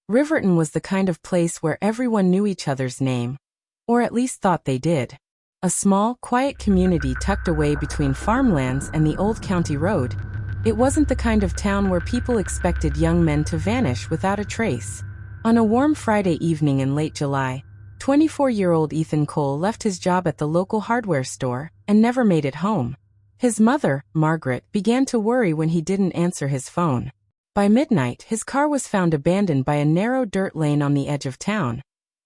Riverton was the kind of place where everyone knew each other's name, or at least thought they did. A small, quiet community tucked away between farmlands and the old county road. It wasn't the kind of town where people expected young men to vanish without a trace. On a warm Friday evening in late July, 24-year-old Ethan Cole left his job at the local hardware store and never made it home. His mother, Margaret, began to worry when he didn't answer his phone. By midnight, his car was found abandoned by a narrow dirt lane on the edge of town.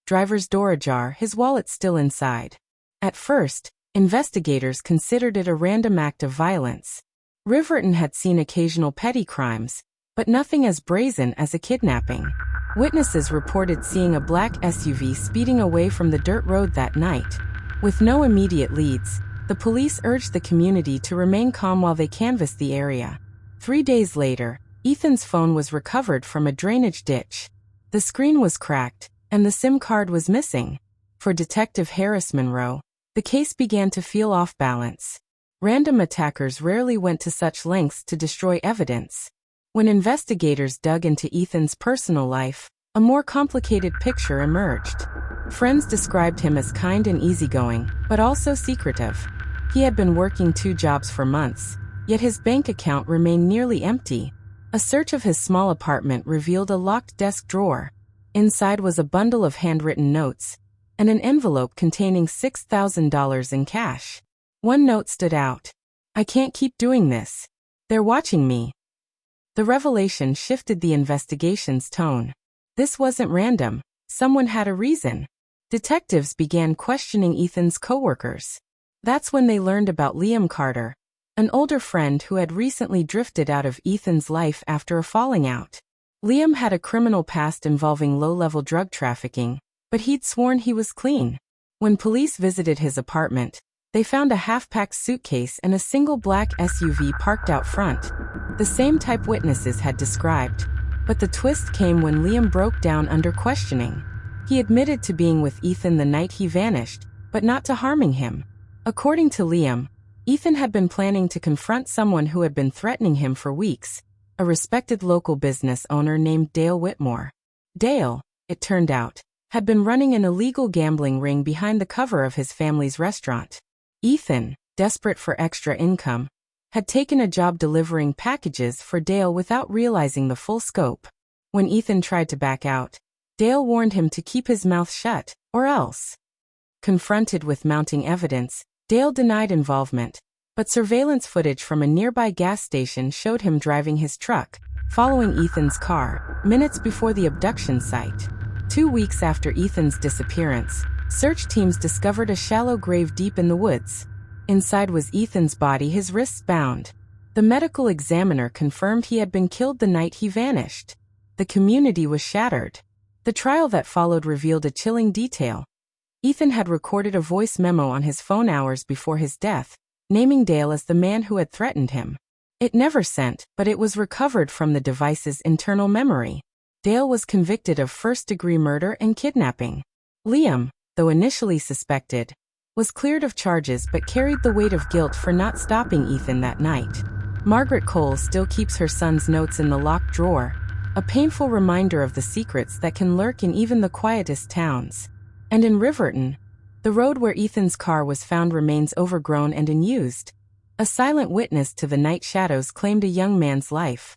Driver's door ajar, his wallet still inside. At first, investigators considered it a random act of violence. Riverton had seen occasional petty crimes, but nothing as brazen as a kidnapping. Witnesses reported seeing a black SUV speeding away from the dirt road that night. With no immediate leads, the police urged the community to remain calm while they canvassed the area. 3 days later, Ethan's phone was recovered from a drainage ditch. The screen was cracked, and the SIM card was missing. For Detective Harris Monroe, the case began to feel off balance. Random attackers rarely went to such lengths to destroy evidence. When investigators dug into Ethan's personal life, a more complicated picture emerged. Friends described him as kind and easygoing, but also secretive. He had been working 2 jobs for months, yet his bank account remained nearly empty. A search of his small apartment revealed a locked desk drawer. Inside was a bundle of handwritten notes, and an envelope containing $6,000 in cash. One note stood out. "I can't keep doing this. They're watching me." The revelation shifted the investigation's tone. This wasn't random. Someone had a reason. Detectives began questioning Ethan's coworkers. That's when they learned about Liam Carter, an older friend who had recently drifted out of Ethan's life after a falling out. Liam had a criminal past involving low-level drug trafficking, but he'd sworn he was clean. When police visited his apartment, they found a half-packed suitcase and a single black SUV parked out front, the same type witnesses had described. But the twist came when Liam broke down under questioning. He admitted to being with Ethan the night he vanished, but not to harming him. According to Liam, Ethan had been planning to confront someone who had been threatening him for weeks, a respected local business owner named Dale Whitmore. Dale, it turned out, had been running an illegal gambling ring behind the cover of his family's restaurant. Ethan, desperate for extra income, had taken a job delivering packages for Dale without realizing the full scope. When Ethan tried to back out, Dale warned him to keep his mouth shut, or else. Confronted with mounting evidence, Dale denied involvement, but surveillance footage from a nearby gas station showed him driving his truck, following Ethan's car, minutes before the abduction site. 2 weeks after Ethan's disappearance, search teams discovered a shallow grave deep in the woods. Inside was Ethan's body, his wrists bound. The medical examiner confirmed he had been killed the night he vanished. The community was shattered. The trial that followed revealed a chilling detail. Ethan had recorded a voice memo on his phone hours before his death, naming Dale as the man who had threatened him. It never sent, but it was recovered from the device's internal memory. Dale was convicted of first-degree murder and kidnapping. Liam, though initially suspected, was cleared of charges but carried the weight of guilt for not stopping Ethan that night. Margaret Cole still keeps her son's notes in the locked drawer, a painful reminder of the secrets that can lurk in even the quietest towns. And in Riverton, the road where Ethan's car was found remains overgrown and unused. A silent witness to the night shadows claimed a young man's life.